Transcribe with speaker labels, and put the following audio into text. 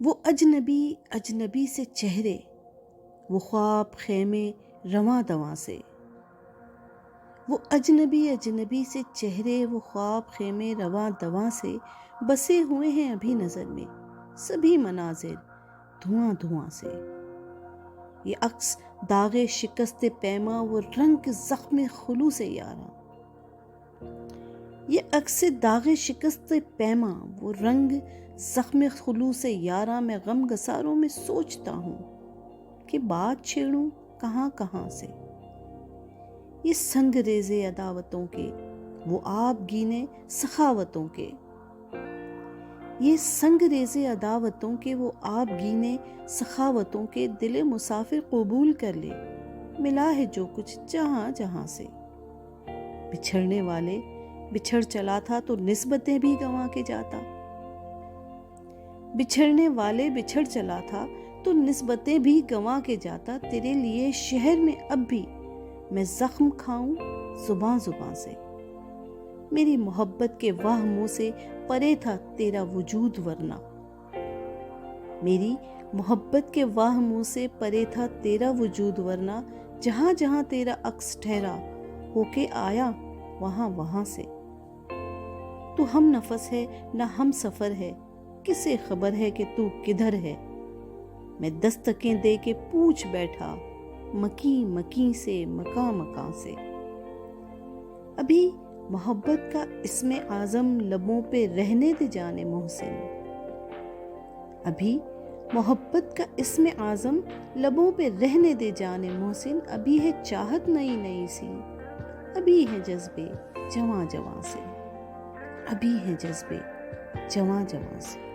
Speaker 1: وہ اجنبی اجنبی سے چہرے، وہ خواب خیمے رواں دواں سے، وہ اجنبی اجنبی سے چہرے، وہ خواب خیمے رواں دواں سے بسے ہوئے ہیں ابھی نظر میں سبھی مناظر دھواں دھواں سے۔ یہ عکس داغ شکست پیما، وہ رنگ زخم خلوص یاراں، یہ عکس داغ شکست پیما، وہ رنگ زخم خلوص یاراں۔ میں غم گساروں میں سوچتا ہوں کہ بات چھیڑوں کہاں کہاں سے۔ یہ سنگ ریزے عداوتوں کے، وہ آب گینے سخاوتوں کے، یہ سنگ ریزے عداوتوں کے، وہ آب گینے سخاوتوں کے۔ دل مسافر قبول کر لے، ملا ہے جو کچھ جہاں جہاں سے۔ بچھڑنے والے بچھڑ چلا تھا تو نسبتیں بھی گنوا کے جاتا، بچھڑنے والے بچھڑ چلا تھا تو نسبتیں بھی گنوا کے جاتا۔ تیرے لیے شہر میں اب بھی میں زخم کھاؤں زباں زباں سے۔ میری محبت کے وہموں سے پرے تھا تیرا وجود ورنہ، میری محبت کے وہموں سے پرے تھا تیرا وجود ورنہ۔ جہاں جہاں تیرا عکس ٹھہرا ہو کے آیا وہاں وہاں سے۔ تو ہم نفس ہے نہ ہم سفر ہے، کسے خبر ہے کہ تو کدھر ہے۔ میں دستکیں دے کے پوچھ بیٹھا مکیں مکیں سے مکاں مکاں سے۔ ابھی محبت کا اسم اعظم لبوں پہ رہنے دے جانے محسن، ابھی محبت کا اسم اعظم لبوں پہ رہنے دے جانے محسن۔ ابھی ہے چاہت نئی نئی سی، ابھی ہے جذبے جواں جواں سے، ابھی ہے جذبے جواں جواں سے۔